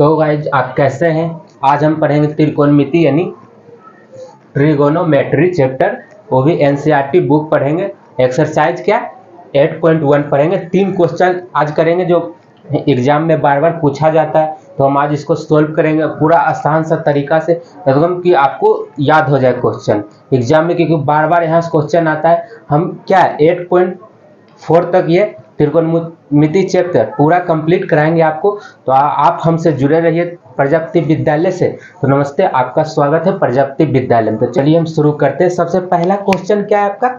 तो गाइज आप कैसे हैं। आज हम पढ़ेंगे त्रिकोणमिति यानी ट्रिगोनोमेट्री चैप्टर, वो भी एनसीईआरटी बुक पढ़ेंगे। एक्सरसाइज क्या 8.1 पढ़ेंगे। 3 क्वेश्चन आज करेंगे जो एग्जाम में बार बार पूछा जाता है, तो हम आज इसको सोल्व करेंगे पूरा आसान सा तरीका से, एकदम कि आपको याद हो जाए क्वेश्चन एग्जाम में, क्योंकि बार बार यहाँ से क्वेश्चन आता है। हम क्या 8.4 तक ये त्रिकोणमिति चैप्टर पूरा कंप्लीट कराएंगे आपको। तो आप हमसे जुड़े रहिए प्रजापति विद्यालय से। तो नमस्ते, आपका स्वागत है प्रजापति विद्यालय में। तो चलिए हम शुरू करते हैं। सबसे पहला क्वेश्चन क्या है आपका,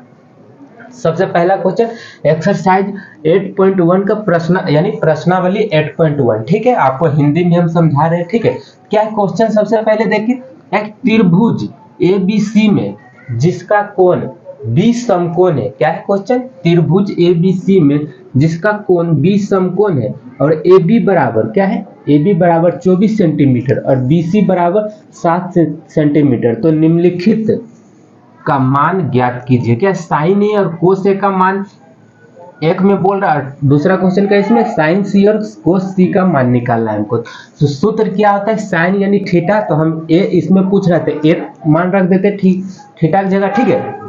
सबसे पहला क्वेश्चन एक्सरसाइज 8.1 का प्रश्न यानी प्रश्नावली 8.1। ठीक है, आपको हिंदी में हम समझा रहे हैं। ठीक है, क्या क्वेश्चन सबसे पहले देखिए, एक त्रिभुज ABC में जिसका कोण B समकोण है। क्या है क्वेश्चन, त्रिभुज ABC में जिसका कोण B समकोण है और AB बराबर क्या है, AB बराबर 24 सेंटीमीटर और BC बराबर 7 सेंटीमीटर। तो निम्नलिखित का मान ज्ञात कीजिए। क्या साइन ए और कोस ए का मान एक में बोल रहा है, दूसरा क्वेश्चन का इसमें साइन सी और कोस सी का मान निकालना है हमको। तो सूत्र क्या होता है, साइन यानी थीटा, तो हम ए इसमें पूछ रहे थे, ए मान रख देते थीटा की जगह। ठीक है,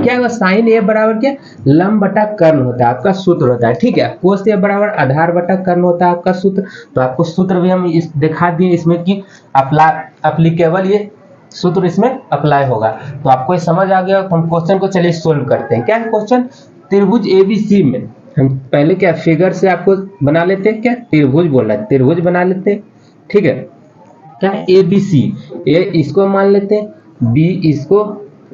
क्या होगा, साइन ए बराबर क्या, लंब बटा कर्ण होता है, आपका सूत्र होता है। ठीक है, कोस ए बराबर आधार बटा कर्ण होता है आपका सूत्र। तो आपको सूत्र भी हम इस दिखा दिए इसमें कि अप्लीकेबल ये सूत्र इसमें अप्लाई होगा। तो आपको ये समझ आ गया। तो हम क्वेश्चन को चलिए सोल्व करते हैं। क्या है क्वेश्चन, त्रिभुज ABC में हम पहले क्या फिगर से आपको बना लेते हैं, क्या त्रिभुज बोल रहा है, त्रिभुज बना लेते हैं। ठीक है, क्या ABC, ए इसको मान लेते हैं, B इसको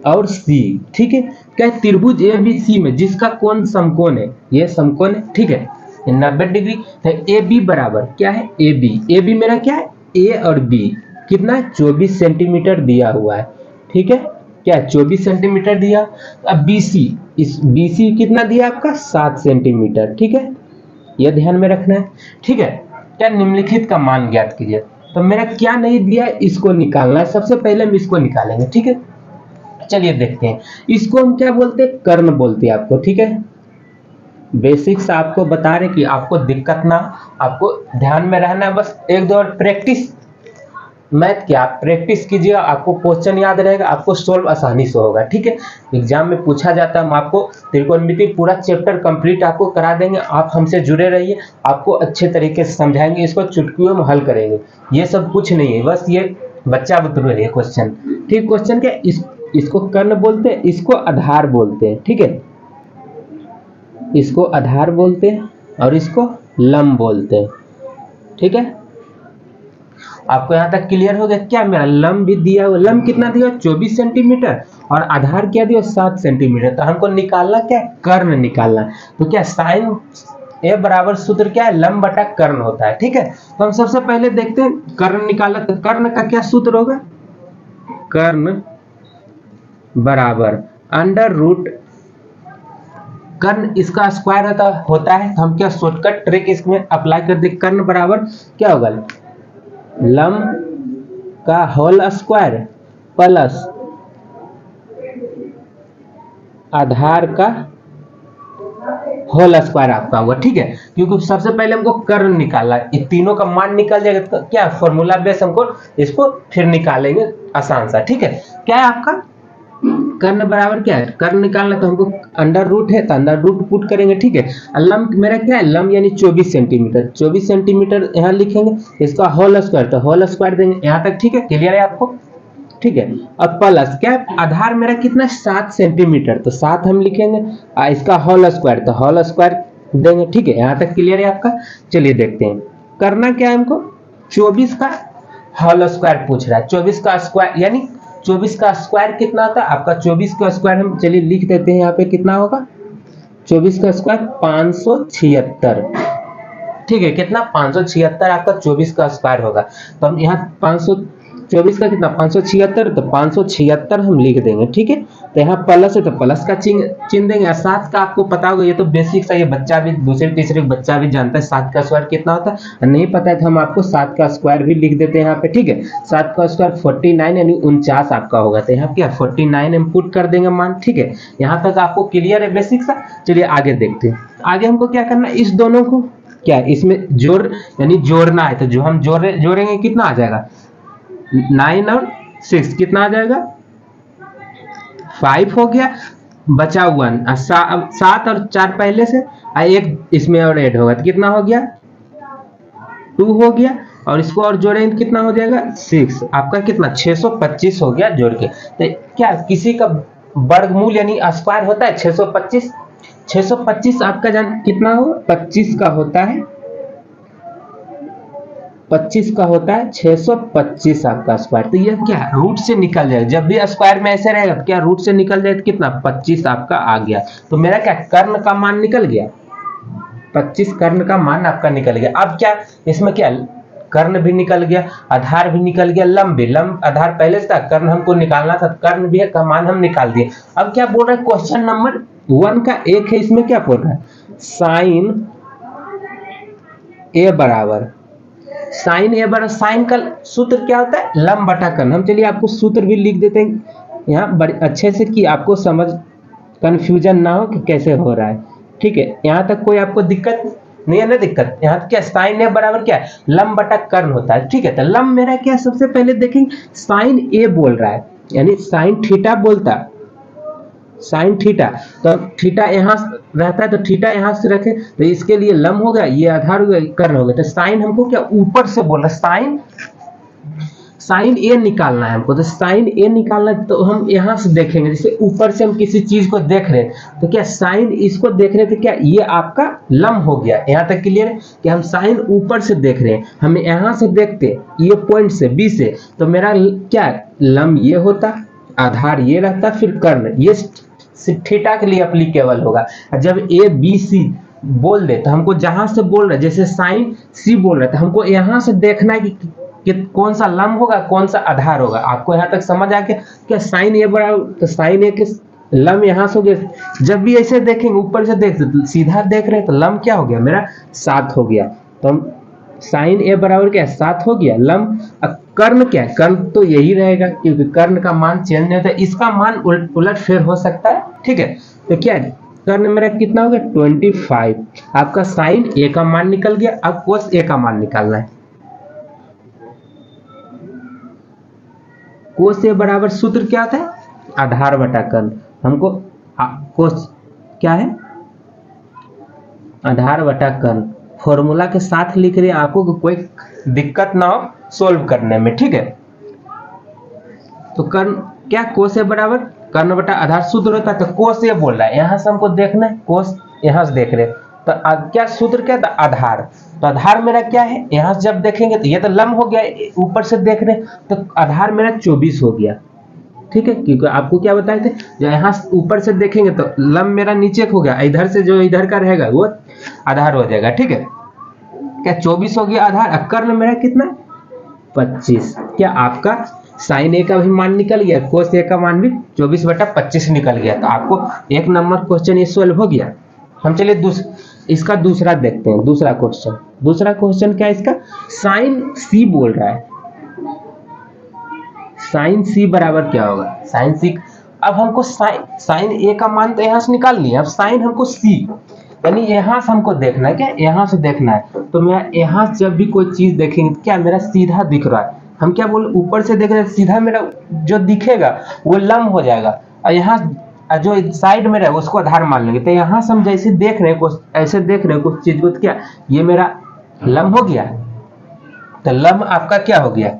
और C। ठीक है, क्या त्रिभुज ABC में जिसका कोण समकोण है, ये समकोण है। ठीक है, 90 डिग्री। तो AB बराबर क्या है, AB मेरा क्या है, A और B कितना 24 सेंटीमीटर दिया हुआ है। ठीक है, क्या 24 सेंटीमीटर दिया। अब BC, इस BC कितना दिया आपका 7 सेंटीमीटर। ठीक है, यह ध्यान में रखना है। ठीक है, क्या निम्नलिखित का मान ज्ञात कीजिए। तो मेरा क्या नहीं दिया, इसको निकालना है। सबसे पहले हम इसको निकालेंगे। ठीक है, चलिए देखते हैं। इसको हम क्या बोलते हैं, कर्ण बोलते हैं आपको। ठीक है, बेसिक्स आपको बता रहे कि आपको दिक्कत ना, आपको ध्यान में रहना है। बस एक दो और प्रैक्टिस, मैथ क्या प्रैक्टिस कीजिए, आपको क्वेश्चन याद रहेगा, आपको सोल्व आसानी से होगा। ठीक है, एग्जाम में पूछा जाता है, हम आपको त्रिकोणमिति पूरा चैप्टर कंप्लीट आपको करा देंगे। आप हमसे जुड़े रहिए, आपको अच्छे तरीके से समझाएंगे, इसको चुटकियों में हल करेंगे। ये सब कुछ नहीं है, बस ये बच्चा बतरू है क्वेश्चन। ठीक, क्वेश्चन क्या, इसको कर्ण बोलते हैं, इसको आधार बोलते हैं। ठीक है, इसको आधार बोलते हैं और इसको लंब बोलते हैं। ठीक है, आपको यहां तक क्लियर हो गया। क्या मेरा लंब भी दिया हुआ, लंब कितना दिया 24 सेंटीमीटर और आधार क्या दिया 7 सेंटीमीटर। तो हमको निकालना क्या, कर्ण निकालना। तो क्या साइन ए बराबर सूत्र क्या है, लंब बटा कर्ण होता है। ठीक है, तो हम सबसे पहले देखते हैं कर्ण निकालना। तो कर्ण का क्या सूत्र होगा, कर्ण बराबर अंडर रूट, कर्ण इसका स्क्वायर होता है। तो हम क्या शॉर्टकट ट्रिक इसमें अप्लाई कर दे, कर्ण बराबर क्या होगा, लंब का होल स्क्वायर प्लस आधार का होल स्क्वायर आपका होगा। ठीक है, क्योंकि सबसे पहले हमको कर्ण निकालना है, इन तीनों का मान निकल जाएगा। तो क्या फॉर्मूला बेस हमको इसको फिर निकालेंगे आसान सा। ठीक है, क्या है आपका कर्ण बराबर क्या है, कर्ण निकालना। तो हमको अंडर रूट है, तो अंडर रूट पुट करेंगे। ठीक है, लंब मेरा क्या है, लंब यानी 24 सेंटीमीटर, 24 सेंटीमीटर यहाँ लिखेंगे, इसका होल स्क्वायर, तो होल स्क्वायर देंगे यहाँ तक। ठीक है, क्लियर है आपको। ठीक है, अब प्लस क्या, आधार मेरा कितना 7 सेंटीमीटर, तो 7 हम लिखेंगे, इसका होल स्क्वायर, तो होल स्क्वायर देंगे। ठीक है, यहाँ तक क्लियर है आपका। चलिए देखते हैं करना क्या है हमको, 24 का होल स्क्वायर पूछ रहा है। 24 का स्क्वायर यानी 24 का स्क्वायर कितना आता है आपका, 24 का स्क्वायर हम चलिए लिख देते हैं यहाँ पे, कितना होगा 24 का स्क्वायर 576। ठीक है, कितना 576 आपका 24 का स्क्वायर होगा। तो हम यहाँ 524 का कितना 576, तो 576 हम लिख देंगे। ठीक है, तो यहाँ प्लस है तो प्लस का चिन्ह देंगे। 7 का आपको पता होगा, ये तो बेसिक है, ये बच्चा भी दूसरे तीसरे बच्चा भी जानता है 7 का स्क्वायर कितना होता है। नहीं पता है तो हम आपको 7 का स्क्वायर भी लिख देते हैं यहाँ पे। ठीक है, 7 का स्क्वायर 49 यानी 49 आपका होगा। तो यहाँ क्या 49 हम पुट कर देंगे मान। ठीक है, यहाँ तक आपको क्लियर है बेसिक सा। चलिए आगे देखते हैं, आगे हमको क्या करना है, इस दोनों को क्या इसमें जोड़ यानी जोड़ना है, तो जो हम जोड़ेंगे कितना आ जाएगा 9 और 6 कितना आ जाएगा 5 हो गया, बचा 1 7 और 4 पहले से एक इसमें और ऐड होगा तो कितना हो गया 2 हो गया, और इसको और जोड़ेंगे कितना हो जाएगा 6, आपका कितना 625 हो गया जोड़ के। तो क्या किसी का वर्गमूल यानी स्क्वायर होता है 625, 625 आपका जान कितना हो 25 का होता है, 25 का होता है 625 आपका स्क्वायर। तो ये क्या रूट से निकल जाएगा, जब भी स्क्वायर में ऐसे रहेगा तो क्या रूट से निकल जाए तो कितना 25 आपका आ गया। तो मेरा क्या कर्ण का मान निकल गया, 25 कर्ण का मान आपका निकल गया। अब क्या इसमें क्या कर्ण भी निकल गया, आधार भी निकल गया, लंब भी, लंब आधार पहले से था, कर्ण हमको निकालना था, कर्ण भी का मान हम निकाल दिए। अब क्या बोल रहा है क्वेश्चन नंबर 1 का एक है, इसमें क्या बोल रहा है साइन ए बराबर, साइन ए बराबर, साइन का सूत्र क्या होता है लंब बटा कर्ण। हम चलिए आपको सूत्र भी लिख देते हैं यहाँ बड़े अच्छे से कि आपको समझ कंफ्यूजन ना हो कि कैसे हो रहा है, ठीक है। यहाँ तक कोई आपको दिक्कत नहीं है ना, दिक्कत यहाँ क्या साइन ए बराबर क्या है लंब बटा कर्ण होता है, ठीक है। तो लंब मेरा क्या सबसे पहले देखेंगे साइन ए बोल रहा है यानी साइन थीटा बोलता है, साइन थीटा, तो थीटा यहाँ रहता है तो थीटा यहाँ से रखे तो इसके लिए लंब हो गया, ये आधार हो गया, कर्ण हो गया। तो साइन हमको क्या ऊपर से बोल रहा है, साइन ए निकालना है हमको, तो साइन ए निकालना है तो हम यहाँ से देखेंगे, जैसे ऊपर से हम किसी चीज को देख रहे हैं तो क्या साइन इसको देख रहे थे, क्या ये आपका लंब हो गया। यहाँ तक क्लियर है कि हम साइन ऊपर से देख रहे हैं, हम यहाँ से देखते ये पॉइंट से बी से, तो मेरा क्या लंब ये होता, आधार ये रहता, फिर कर्ण ये थीटा के लिए एप्लीकेबल होगा। जब ए बी सी बोल दे तो हमको जहां से बोल रहे जैसे साइन सी बोल रहे थे हमको यहाँ से देखना है कि कौन सा लंब होगा कौन सा आधार होगा। आपको यहाँ तक समझ आ गया क्या साइन ए बराबर, तो साइन ए के लंब यहाँ से हो गया। जब भी ऐसे देखेंगे ऊपर से देखते तो सीधा देख रहे हैं तो लंब क्या हो गया मेरा 7 हो गया, तो हम साइन ए बराबर क्या 7 हो गया लंब। कर्ण क्या है, कर्ण तो यही रहेगा क्योंकि कर्ण का मान चेंज नहीं होता, इसका मान उलट फेर हो सकता है, ठीक है। तो क्या है कर्ण मेरा कितना हो गया 25, आपका साइन ए का मान निकल गया। अब कोस ए का मान निकालना है, कोस ए बराबर सूत्र क्या होता है आधार बटा कर्ण, हमको कोस क्या है आधार बटा कर्ण, फॉर्मूला के साथ लिख रहे हैं आपको कोई दिक्कत ना हो सोल्व करने में, ठीक है। तो कर्ण क्या कोस ए बराबर कर्ण बटा आधार सूत्र होता है, तो कोस ए बोल रहा है यहाँ से हमको देखना है, कोस यहाँ से देख रहे हैं तो क्या सूत्र क्या था आधार, तो आधार मेरा क्या है यहाँ से जब देखेंगे तो ये तो लंब हो गया, ऊपर से देख रहे तो आधार मेरा 24 हो गया, ठीक है। क्योंकि आपको क्या बताए थे यहाँ ऊपर से देखेंगे तो लंब मेरा नीचे हो गया, इधर से जो इधर का रहेगा वो आधार हो जाएगा, ठीक है। क्या 24 हो गया आधार, कर्ण मेरा कितना 25, क्या आपका साइन ए का भी मान निकल गया, कोस ए का मान भी 24/25 निकल गया। तो आपको एक नंबर क्वेश्चन ये सोल्व हो गया। हम चलिए इसका दूसरा देखते हैं, दूसरा क्वेश्चन क्या है इसका साइन सी बोल रहा है, साइन सी बराबर क्या होगा साइन सी। अब हमको साइन ए का मान तो यहाँ से निकाल लिया, अब साइन हमको सी यानी यहाँ से हमको देखना है, क्या यहाँ से देखना है। तो मैं यहाँ से जब भी कोई चीज देखेंगे क्या मेरा सीधा दिख रहा है, हम क्या बोले ऊपर से देख रहे हैं सीधा मेरा जो दिखेगा वो लंब हो जाएगा, और यहाँ जो साइड में रहे उसको आधार मान लेंगे। तो यहाँ से हम जैसे देख रहे हैं कुछ ऐसे देख रहे हैं कुछ चीज को, तो क्या ये मेरा लंब हो गया, तो लंब आपका क्या हो गया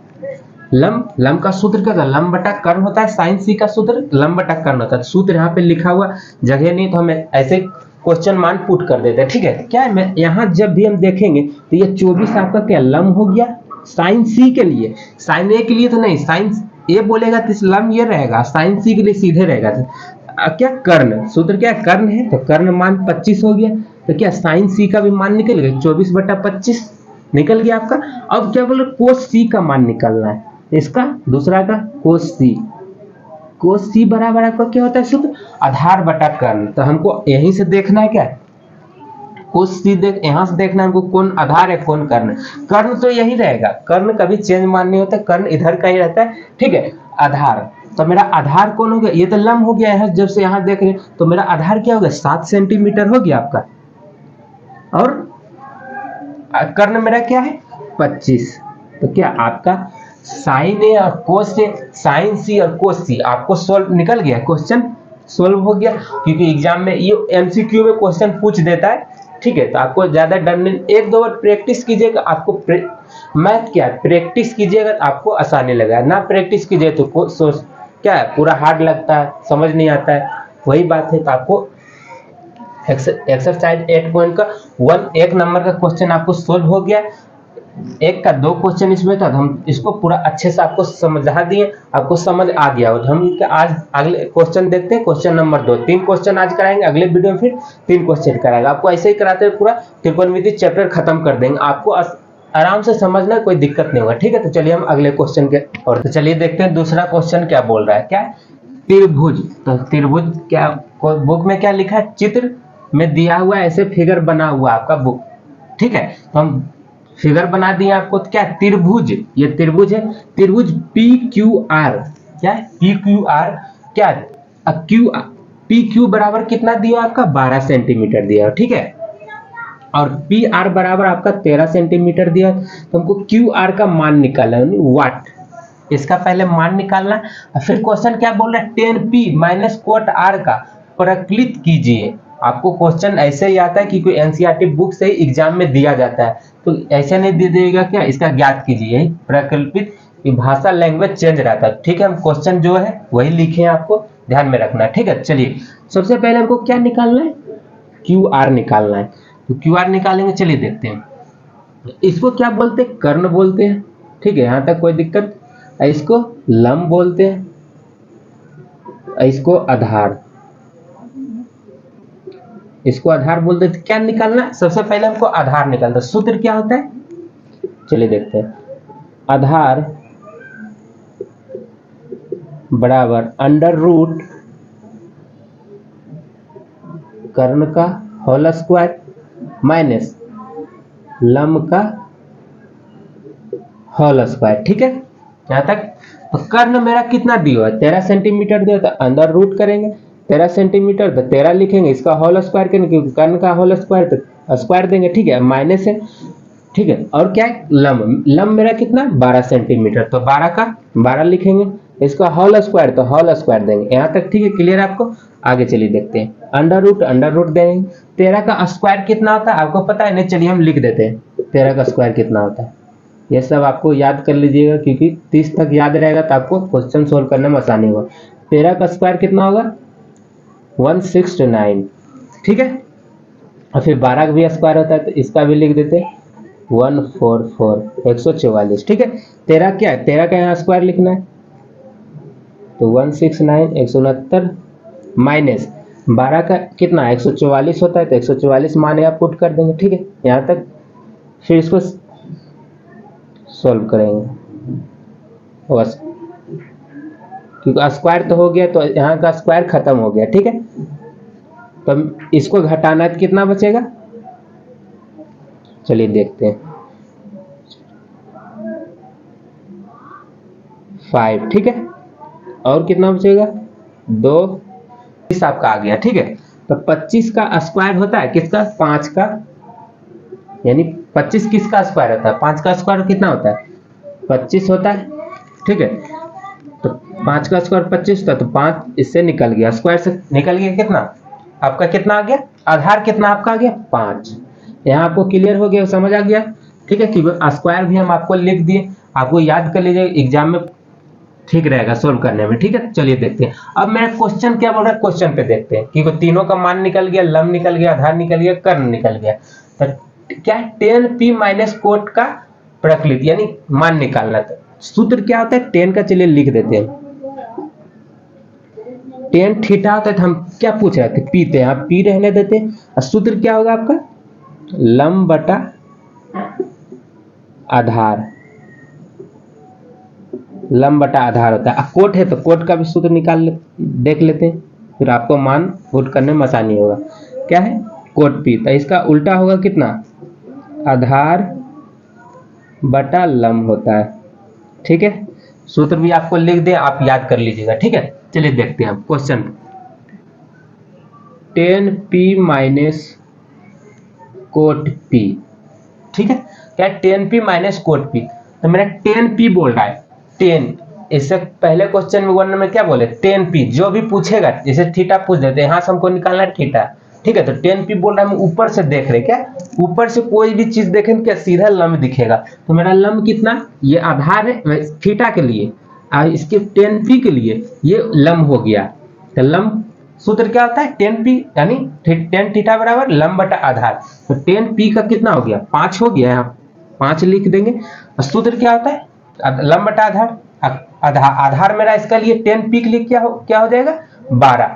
लंब का सूत्र क्या था लंब बटा कर्ण होता है, साइन सी का सूत्र लंब बटा कर्ण होता है। सूत्र यहाँ पे लिखा हुआ जगह नहीं तो हमें ऐसे क्वेश्चन मान पुट कर देते हैं, ठीक है। क्या है मैं यहाँ जब भी हम देखेंगे तो ये 24 आपका क्या लंब हो गया साइन सी के लिए, साइन ए के लिए तो नहीं, साइन ए बोलेगा तो लंब ये रहेगा, साइन सी के लिए सीधे रहेगा। तो क्या कर्ण सूत्र क्या कर्ण है, तो कर्ण मान 25 हो गया, तो क्या साइन सी का भी मान निकल गया 24/25 निकल गया आपका। अब क्या बोले कोस सी का मान निकलना है, इसका दूसरा का कोस सी बराबर आपका क्या होता है सूत्र आधार बटा कर्ण। तो हमको यहीं से देखना है क्या कोस सी देख यहाँ से देखना है हमको कौन आधार है कौन कर्ण, कर्ण तो यही रहेगा, कर्ण कभी चेंज मान नहीं होता, कर्ण इधर का ही रहता है, ठीक है। आधार तो मेरा आधार कौन हो गया, ये तो लंब हो गया है, जब से यहाँ देख रहे हैं तो मेरा आधार क्या हो गया 7 सेंटीमीटर हो गया आपका, और कर्ण मेरा क्या है 25, तो क्या आपका साइन ए और कोस ए, साइन सी और कोस सी आपको सोल्व निकल गया, क्वेश्चन सोल्व हो गया। क्योंकि एग्जाम में ये एमसीक्यू में क्वेश्चन पूछ देता है, ठीक है। तो आपको ज्यादा डर नहीं, एक दो बार प्रैक्टिस कीजिएगा, आपको मैथ क्या है, प्रैक्टिस कीजिएगा तो आपको आसानी लगेगा, ना प्रैक्टिस कीजिए तो सोच क्या है पूरा हार्ड लगता है, समझ नहीं आता है, वही बात है। तो आपको एक्सरसाइज 8 पॉइंट का 1 नंबर का क्वेश्चन आपको सोल्व हो गया। एक का 2 क्वेश्चन इसमें था, हम इसको पूरा अच्छे से आपको समझा दिए, आपको समझ आ गया हो। हम आज अगले क्वेश्चन देखते हैं, क्वेश्चन नंबर 2। 3 क्वेश्चन आज कराएंगे, अगले वीडियो में फिर 3 क्वेश्चन कराएंगे। आपको ऐसे ही कराते हुए पूरा त्रिकोणमिति चैप्टर खत्म कर देंगे, आपको आराम से समझना, कोई दिक्कत नहीं होगा, ठीक है। तो चलिए हम अगले क्वेश्चन के और तो चलिए देखते हैं दूसरा क्वेश्चन क्या बोल रहा है। क्या त्रिभुज, तो त्रिभुज क्या बुक में क्या लिखा है, चित्र में दिया हुआ ऐसे फिगर बना हुआ आपका बुक, ठीक है। तो हम फिगर बना दिए आपको, तो क्या त्रिभुज, ये त्रिभुज है, त्रिभुज पी क्यू आर, क्या है पी क्यू आर, क्या क्यू पी क्यू बराबर कितना दिया आपका 12 सेंटीमीटर दिया, ठीक है। और पी आर बराबर आपका 13 सेंटीमीटर दिया। तो हमको क्यू आर का मान निकालना है, वाट, इसका पहले मान निकालना है। फिर क्वेश्चन क्या बोल रहा है, 10p माइनस कोट आर का प्रकलित कीजिए। आपको क्वेश्चन ऐसे ही आता है कि कोई एनसीईआरटी बुक से ही एग्जाम में दिया जाता है, तो ऐसे नहीं दे देगा, क्या इसका ज्ञात कीजिए, प्रकल्पित भाषा लैंग्वेज चेंज रहता है, ठीक है। हम क्वेश्चन जो है वही लिखे हैं, आपको ध्यान में रखना है, ठीक है। चलिए सबसे पहले हमको क्या निकालना है, क्यू आर निकालना है। तो क्यू आर निकालेंगे, चलिए देखते हैं। इसको क्या बोलते हैं, कर्ण बोलते हैं, ठीक है, यहां तक कोई दिक्कत। इसको लंब बोलते हैं, इसको आधार, इसको आधार बोलते हैं। क्या निकालना है, सबसे पहले हमको आधार निकालना है। सूत्र क्या होता है, चलिए देखते हैं। आधार बराबर अंडर रूट कर्ण का होल स्क्वायर माइनस लंब का होल स्क्वायर, ठीक है, यहां तक। तो कर्ण मेरा कितना दिया है 13 सेंटीमीटर दिया, तो अंदर रूट करेंगे 13 सेंटीमीटर, तो 13 लिखेंगे, इसका होल स्क्वायर करेंगे, क्योंकि कर्ण का होल स्क्वायर तो स्क्वायर देंगे, ठीक है, माइनस है, ठीक है। और क्या है, लंब, लंब मेरा कितना 12 सेंटीमीटर, तो 12 का 12 लिखेंगे, इसका होल स्क्वायर तो होल स्क्वायर देंगे, यहां तक ठीक है, क्लियर आपको। आगे चलिए देखते हैं, अंडर रूट देंगे। 13 का स्क्वायर कितना होता है आपको पता है नहीं, चलिए हम लिख देते हैं 13 का स्क्वायर कितना होता है। ये सब आपको याद कर लीजिएगा, क्योंकि 30 तक याद रहेगा तो आपको क्वेश्चन सोल्व करने में आसानी होगा। 13 का स्क्वायर कितना होगा 169, ठीक है। और फिर 12 का भी स्क्वायर होता है, तो इसका भी लिख देते 144, 144, ठीक है। 13 क्या है, 13 का यहाँ स्क्वायर लिखना है, तो 169, 169 माइनस 12 का कितना 144 होता है, तो 144 मान यहाँ पुट कर देंगे, ठीक है, यहाँ तक। फिर इसको सॉल्व करेंगे, बस, क्योंकि स्क्वायर तो हो गया, तो यहाँ का स्क्वायर खत्म हो गया, ठीक है। तो इसको घटाना है, कितना बचेगा, चलिए देखते हैं, 5, ठीक है। और कितना बचेगा 2, 25 आपका आ गया, ठीक है। तो 25 का स्क्वायर होता है किसका 5 का, यानी 25 किसका स्क्वायर होता है, 5 का स्क्वायर कितना होता है 25 होता है, ठीक है। तो 5 का स्क्वायर 25 था, तो 5 इससे निकल गया, स्क्वायर से निकल गया, कितना आपका कितना आ गया, आधार कितना आपका आ गया 5। यहाँ आपको क्लियर हो गया, समझ आ गया, ठीक है। कि स्क्वायर भी हम आपको लिख दिए, आपको याद कर लीजिए, एग्जाम में ठीक रहेगा सोल्व करने में, ठीक है। चलिए देखते हैं अब मेरा क्वेश्चन क्या बोल रहा है, क्वेश्चन पे देखते हैं कि तीनों का मान निकल गया, लंब निकल गया, आधार निकल गया, कर्ण निकल गया। तो क्या है 10p माइनस कोट का प्रकलित, यानी मान निकालना था। सूत्र क्या होता है 10 का, चलिए लिख देते हैं, 10 थीटा होता है, तो हम क्या पूछ रहे थे पी, थे यहाँ पी रहने देते हैं। और सूत्र क्या होगा आपका लंब बटा आधार, लंब बटा आधार होता है। कोट है तो कोट का भी सूत्र देख लेते हैं, फिर आपको मान पुट करने में आसानी होगा। क्या है कोट पी, तो इसका उल्टा होगा कितना आधार बटा लंब होता है, ठीक है। सूत्र भी आपको लिख दे, आप याद कर लीजिएगा, ठीक है। चलिए देखते हैं question, 10p minus cot p ठीक है, क्या है 10p माइनस कोट p, तो मेरा 10p बोल रहा है 10, इससे पहले क्वेश्चन में 1 में क्या बोले 10p, जो भी पूछेगा जैसे थीटा पूछ देते हैं, यहाँ से हमको निकालना है थीटा, ठीक है, तो 10p बोल रहा है, हम ऊपर से देख रहे, क्या ऊपर से कोई भी चीज देखें क्या सीधा लंब दिखेगा, तो मेरा लंब कितना, ये आधार है थीटा के लिए और इसके 10p के लिए ये लंब हो गया, तो लंब सूत्र क्या होता है 10p, यानी 10 थीटा बराबर लंब बटा आधार, तो 10p का कितना हो गया 5 हो गया, यहाँ 5 लिख देंगे, सूत्र क्या होता है लंब बटा आधार, आधार मेरा इसका लिए 10p के लिए क्या हो जाएगा 12,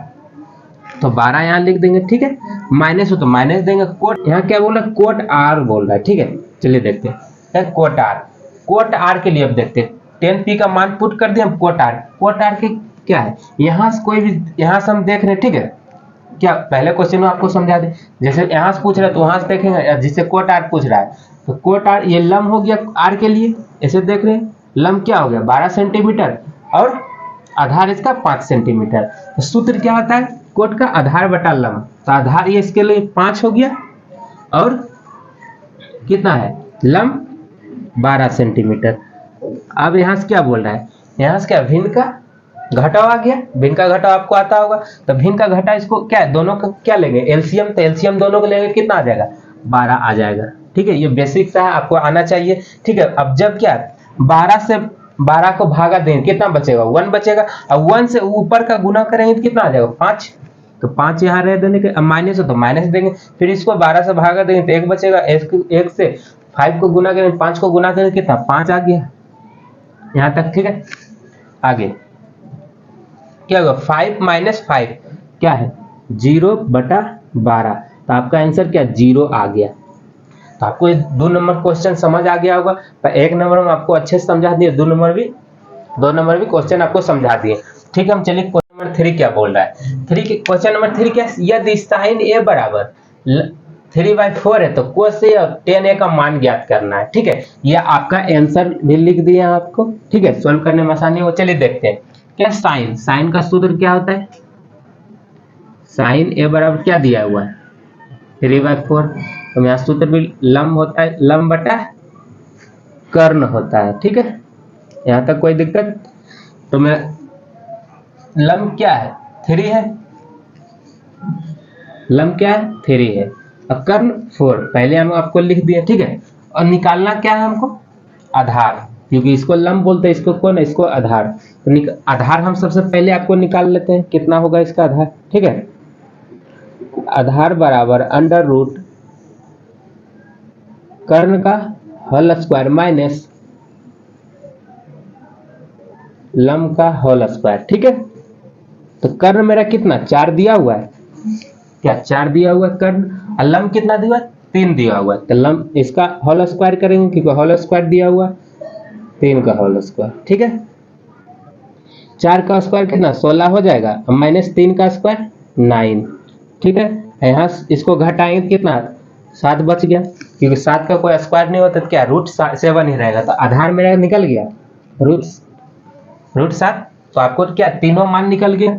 तो 12 यहाँ लिख देंगे, ठीक है, माइनस हो तो माइनस देंगे, कोट यहाँ क्या बोल रहा है कोट r बोल रहा है, ठीक है, चलिए देखते हैं कोट r के लिए अब देखते हैं, 10p का मान पुट कर दिए हम, कोट r के क्या है, यहाँ से कोई भी, यहाँ से हम देख रहे हैं, ठीक है, क्या पहले क्वेश्चन में आपको समझा दे, जैसे यहाँ से पूछ रहा है तो वहां से देखेंगे, जिससे कोट r पूछ रहा है तो कोट r ये लंब हो गया r के लिए, ऐसे देख रहे हैं लंब क्या हो गया 12 सेंटीमीटर और आधार इसका 5 सेंटीमीटर, तो सूत्र क्या होता है कोट का आधार बटा लंब, तो आधार ये इसके लिए 5 हो गया और कितना है लंब 12 सेंटीमीटर। अब यहाँ से क्या बोल रहा है, यहाँ से क्या भिन्न का घटाव आ गया, भिन्न का घटाव आपको आता होगा, तो भिन्न का घटाव इसको क्या है दोनों का क्या लेंगे एलसीएम, तो एलसीएम दोनों को लेंगे कितना आ जाएगा 12 आ जाएगा, ठीक है, ये बेसिक सा है आपको आना चाहिए, ठीक है। अब जब क्या 12 से 12 को भागा देंगे कितना बचेगा 1 बचेगा, और 1 से ऊपर का गुना करेंगे तो कितना आ जाएगा 5, तो 5 यहाँ रह देने के, अब माइनस हो तो माइनस देंगे, फिर इसको 12 से भागा देंगे तो 1 बचेगा, 1 से 5 को गुना करेंगे 5 को गुना करेंगे कितना 5 आ गया यहाँ तक, ठीक है। आगे क्या होगा 5 माइनस 5 क्या है 0 बटा 12, तो आपका आंसर क्या 0 आ गया, तो आपको 2 नंबर क्वेश्चन समझ आ गया होगा, तो 1 नंबर हम आपको अच्छे से समझा दिए, 2 नंबर भी क्वेश्चन आपको समझा दिए, ठीक है। हम चलिए क्वेश्चन नंबर 3 क्या बोल रहा है, क्वेश्चन नंबर 3 क्या, यदि साइन ए बराबर 3/4 है तो कोस ए और tan ए का मान ज्ञात करना है, ठीक है, ये आपका आंसर भी लिख दिया आपको, ठीक है, सॉल्व करने में आसानी हो। चलिए देखते हैं क्या साइन का सूत्र क्या होता है, साइन ए बराबर क्या दिया हुआ है 3/4, तो यहाँ सूत्र भी लंब होता है, लंब बटा कर्ण होता है, ठीक है, यहाँ तक कोई दिक्कत, तो मैं लंब क्या है 3 है, लंब क्या है 3 है और कर्ण 4, पहले हम आपको लिख दिए, ठीक है, और निकालना क्या है हमको आधार, क्योंकि इसको लंब बोलते हैं, इसको कौन, इसको आधार, तो आधार हम सबसे पहले आपको निकाल लेते हैं, कितना होगा इसका आधार, ठीक है, आधार बराबर अंडर रूट कर्ण का होल स्क्वायर माइनस लंब का होल स्क्वायर, ठीक है, तो कर्ण मेरा कितना 4 दिया हुआ है, क्या 4 दिया हुआ है कर्ण, और लंब कितना दिया हुआ है 3 दिया हुआ है, तो लंब इसका होल स्क्वायर करेंगे क्योंकि होल स्क्वायर दिया हुआ 3 का होल स्क्वायर, ठीक है, 4 का स्क्वायर कितना 16 हो जाएगा और माइनस 3 का स्क्वायर 9, ठीक है, यहाँ इसको घटाएंगे कितना 7 बच गया, क्योंकि 7 का कोई स्क्वायर नहीं होता तो क्या √7 ही रहेगा, तो आधार मेरा निकल गया √7, तो आपको क्या तीनों मान निकल गया,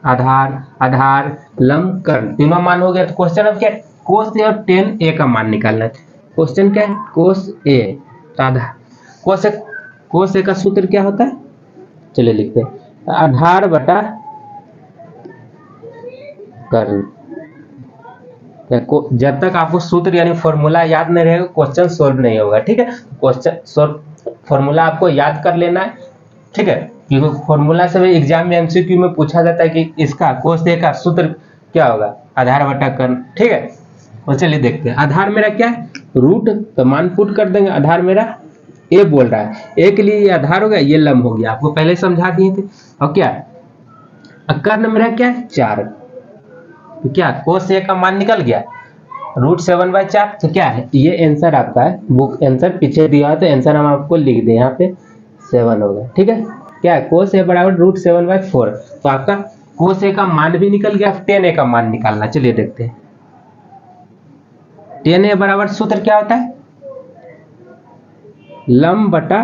आधार लंब कर्ण तीनों मान हो गया, तो क्वेश्चन अब क्या कोस ए और tan ए का मान निकालना है, क्वेश्चन क्या है कोस ए, तो आधार कोस ए का सूत्र क्या होता है, चलिए लिखते हैं आधार बटा कर्ण, जब तक आपको सूत्र यानी फॉर्मूला याद नहीं रहेगा क्वेश्चन सोल्व नहीं होगा, ठीक है, क्वेश्चन फॉर्मूला आपको याद कर लेना है, ठीक है, क्योंकि फॉर्मूला से भी एग्जाम में एमसीक्यू में पूछा जाता है कि इसका कोस ए का सूत्र क्या होगा आधार बटा कर्ण, ठीक है, और चलिए देखते हैं आधार मेरा क्या है रूट, तो मान पुट कर देंगे, आधार मेरा ए बोल रहा है, ए के लिए ये आधार हो गया, ये लंब हो गया, आपको पहले समझा दिए थे, और क्या कर्ण मेरा क्या है 4, तो क्या कोस ए का मान निकल गया √7/4, तो क्या है ये आंसर आपका है, बुक आंसर पीछे दिया है तो आंसर हम आपको लिख दें यहाँ पे 7 होगा, ठीक है, क्या है कोस ए बराबर √7/4, तो आपका कोस ए का मान भी निकल गया, tan ए का मान निकालना, चलिए देखते हैं tan ए बराबर सूत्र क्या होता है लंब बटा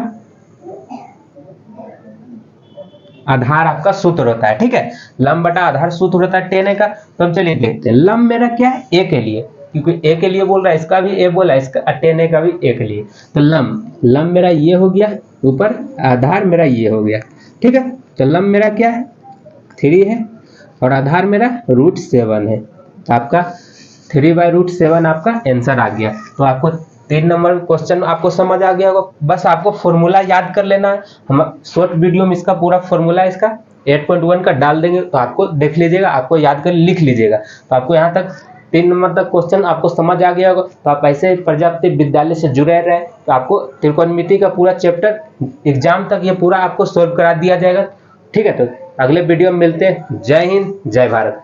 आधार आपका सूत्र होता है, ठीक है, लंब बटा आधार सूत्र होता है tan ए का, तो हम चलिए देखते हैं लंब मेरा क्या है ए के लिए, क्योंकि ए के लिए बोल रहा है, इसका भी ए बोला, इसका 10 का भी ए के लिए। तो लम मेरा ये हो गया ऊपर, आधार मेरा ये हो गया, ठीक है। तो लम मेरा क्या है 3 है और आधार मेरा √7 है। आपका 3/√7 आपका आंसर आ गया। तो आपको 3 नंबर क्वेश्चन आपको समझ आ गया होगा। बस आपको फॉर्मूला याद कर लेना है। हम शॉर्ट वीडियो में इसका पूरा फॉर्मूला इसका 8.1 का डाल देंगे, तो आपको देख लीजिएगा, आपको याद कर लिख लीजिएगा। तो आपको यहाँ तक 3 नंबर तक क्वेश्चन आपको समझ आ गया होगा। तो आप ऐसे प्रजापति विद्यालय से जुड़े रहे, तो आपको त्रिकोणमिति का पूरा चैप्टर एग्जाम तक ये पूरा आपको सॉल्व करा दिया जाएगा, ठीक है। तो अगले वीडियो में मिलते हैं। जय हिंद, जय भारत।